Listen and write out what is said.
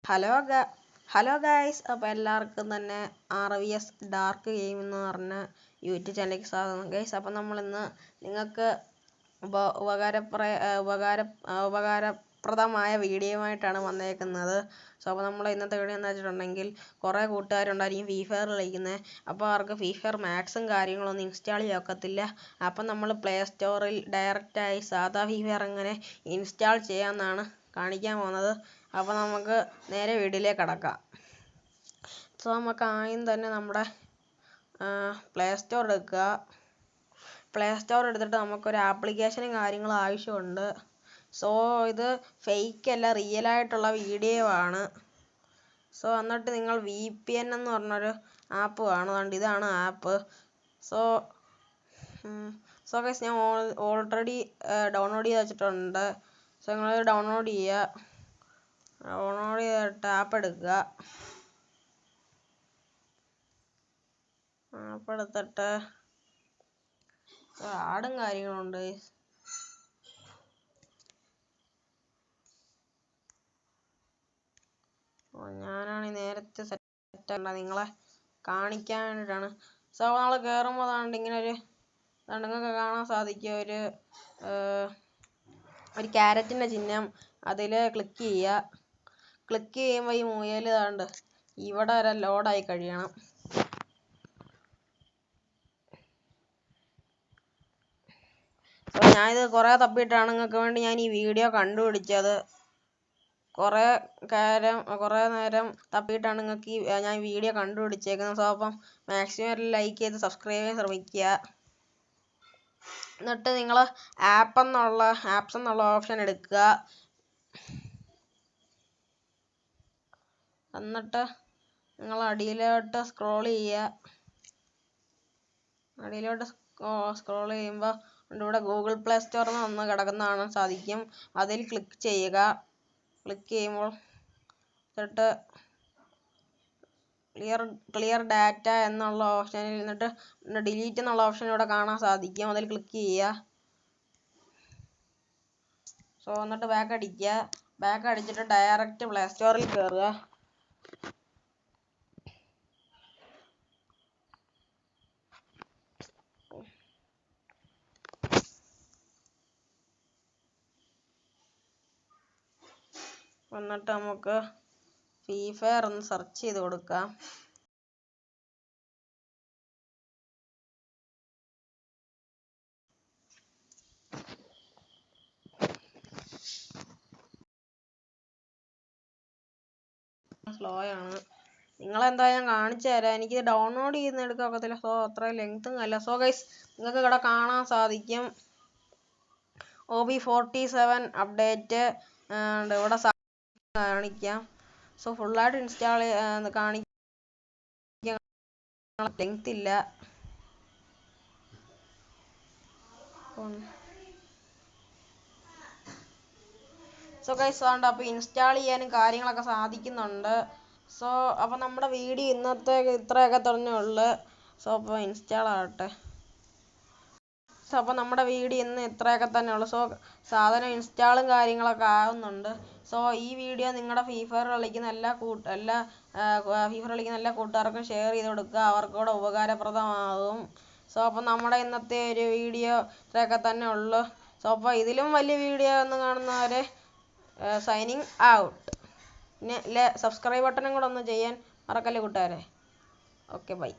Hello hello guys, അപ്പോൾ എല്ലാവർക്കും തന്നെ RVS ഡാർക്ക് ഗെയിം എന്ന് പറഞ്ഞ യൂട്യൂബ് ചാനലിലേക്ക് സ്വാഗതം ഗൈസ്. അപ്പോൾ നമ്മളിന്ന് നിങ്ങൾക്ക് ഉപകാരപ്രദമായ വീഡിയോയുമായിട്ടാണ് വന്നേക്കുന്നത്. അപ്പോൾ നമ്മൾ ഇന്നത്തെ വീഡിയോ എന്ന് വെച്ചിട്ടുണ്ടെങ്കിൽ, കുറേ കൂട്ടുകാരുണ്ടായിരിക്കും ഫ്രീ ഫയർ കളിക്കുന്നത്. അപ്പോൾ അവർക്ക് ഫ്രീ ഫയർ മാക്സും കാര്യങ്ങളൊന്നും ഇൻസ്റ്റാൾ ചെയ്യാൻ ഒക്കത്തില്ല. അപ്പം നമ്മൾ പ്ലേ സ്റ്റോറിൽ ഡയറക്റ്റായി സാധാ ഫ്രീ ഫയർ എങ്ങനെ ഇൻസ്റ്റാൾ ചെയ്യാമെന്നാണ് കാണിക്കാൻ പോകുന്നത്. അപ്പോൾ നമുക്ക് നേരെ വീഡിയോയിലേക്ക് കടക്കാം. സോ നമുക്ക് ആദ്യം തന്നെ നമ്മുടെ പ്ലേ സ്റ്റോർ എടുക്കുക. പ്ലേ സ്റ്റോർ എടുത്തിട്ട് നമുക്കൊരു ആപ്ലിക്കേഷനും കാര്യങ്ങളും ആവശ്യമുണ്ട്. സോ ഇത് ഫേക്ക് അല്ല, റിയലായിട്ടുള്ള വീഡിയോ ആണ്. സോ എന്നിട്ട് നിങ്ങൾ VPN എന്ന് പറഞ്ഞൊരു ആപ്പ് കാണുന്നുണ്ട്. ഇതാണ് ആപ്പ്. സോ ഗൈസ്, ഞാൻ ഓൾറെഡി ഡൗൺലോഡ് ചെയ്ത് വെച്ചിട്ടുണ്ട്. സോ നിങ്ങൾ ഡൗൺലോഡ് ചെയ്യുക. ഡൗൺലോഡ് ചെയ്തിട്ട് ആപ്പ് എടുക്കുക. ആപ്പ് എടുത്തിട്ട് ആഡും കാര്യങ്ങളുണ്ട്. ഞാനാണ് നേരത്തെ സെറ്റ് നിങ്ങളെ കാണിക്കാൻ വേണ്ടിയിട്ടാണ്. സോ നമ്മൾ കയറുമ്പോൾ ഇങ്ങനെ നിങ്ങൾക്ക് കാണാൻ സാധിക്കും ഒരു ക്യാരറ്റിൻ്റെ ചിഹ്നം. അതിൽ ക്ലിക്ക് ചെയ്യുക. ക്ലിക്ക് ചെയ്യുമ്പോൾ ഈ മുയൽ ഇവിടെ വരെ ലോഡായി കഴിയണം. സോ ഞാനിത് കുറേ തപ്പിയിട്ടാണ് നിങ്ങൾക്ക് വേണ്ടി ഞാൻ ഈ വീഡിയോ കണ്ടുപിടിച്ചത്. കുറേ നേരം തപ്പിയിട്ടാണ് നിങ്ങൾക്ക് ഞാൻ വീഡിയോ കണ്ടുപിടിച്ചേക്കുന്നത്. സോ അപ്പം മാക്സിമം ലൈക്ക് ചെയ്ത് സബ്സ്ക്രൈബ് ചെയ്യാൻ ശ്രമിക്കുക. എന്നിട്ട് നിങ്ങൾ ആപ്സ് എന്നുള്ള ഓപ്ഷൻ എടുക്കുക. എന്നിട്ട് നിങ്ങൾ അടിയിലോട്ട് സ്ക്രോൾ ചെയ്യുക. സ്ക്രോൾ ചെയ്യുമ്പോൾ ഇവിടെ ഗൂഗിൾ പ്ലേ സ്റ്റോർ എന്ന് കിടക്കുന്ന സാധിക്കും. അതിൽ ക്ലിക്ക് ചെയ്യുക. ക്ലിക്ക് ചെയ്യുമ്പോൾ എന്നിട്ട് ക്ലിയർ ഡാറ്റ എന്നുള്ള ഓപ്ഷനിൽ നിന്നിട്ട് ഡിലീറ്റ് എന്നുള്ള ഓപ്ഷൻ ഇവിടെ കാണാൻ സാധിക്കും. അതിൽ ക്ലിക്ക് ചെയ്യുക. സോ എന്നിട്ട് ബാക്ക് അടിക്കുക. ബാക്ക് അടിച്ചിട്ട് ഡയറക്റ്റ് പ്ലേ സ്റ്റോറിൽ കയറുക. എന്നിട്ട് നമുക്ക് ഫ്രീ ഫയർ ഒന്ന് സെർച്ച് ചെയ്ത് കൊടുക്കാം. സ്ലോ ആണ്. നിങ്ങളെന്തായാലും കാണിച്ചു തരാം. എനിക്ക് ഡൗൺലോഡ് ചെയ്യുന്ന എടുക്കാൻ ഒക്കത്തില്ല. സോ അത്ര ലെങ്ത്തും അല്ല. സോ ഗൈസ്, നിങ്ങൾക്ക് ഇവിടെ കാണാൻ സാധിക്കും OB47 അപ്ഡേറ്റ് ഇവിടെ കാണിക്കാം. സോ ഫുള്ളായിട്ട് ഇൻസ്റ്റാൾ കാണിക്കാൻ ലെങ്ത് ഇല്ല. സോ ഗൈസ്, അപ്പോൾ ഇൻസ്റ്റാൾ ചെയ്യാനും കാര്യങ്ങളൊക്കെ സാധിക്കുന്നുണ്ട്. സോ അപ്പോൾ നമ്മുടെ വീഡിയോ ഇന്നത്തേക്ക് ഇത്രയൊക്കെ തന്നെ ഉള്ളു. സോ അപ്പോൾ ഇൻസ്റ്റാൾ ആകട്ടെ. സോ അപ്പോൾ നമ്മുടെ വീഡിയോ ഇന്ന് ഇത്രയൊക്കെ തന്നെ ഉള്ളു. സോ സാധനം ഇൻസ്റ്റാളും കാര്യങ്ങളൊക്കെ ആവുന്നുണ്ട്. സോ ഈ വീഡിയോ നിങ്ങളുടെ ഫ്രീ ഫയർ കളിക്കുന്ന എല്ലാ കൂട്ടുകാർക്കും ഷെയർ ചെയ്ത് കൊടുക്കുക. അവർക്കൂടെ ഉപകാരപ്രദമാകും. സോ അപ്പോൾ നമ്മുടെ ഇന്നത്തെ ഒരു വീഡിയോ ഇത്രയൊക്കെ തന്നെ ഉള്ളു. സോ അപ്പോൾ ഇതിലും വലിയ വീഡിയോ ഒന്ന് കാണുന്നവരെ സൈനിങ് ഔട്ട്. പിന്നെ സബ്സ്ക്രൈബ് ബട്ടണും കൂടെ ഒന്ന് ചെയ്യാൻ മറക്കല്ലേ കൂട്ടുകാരെ. Okay, by.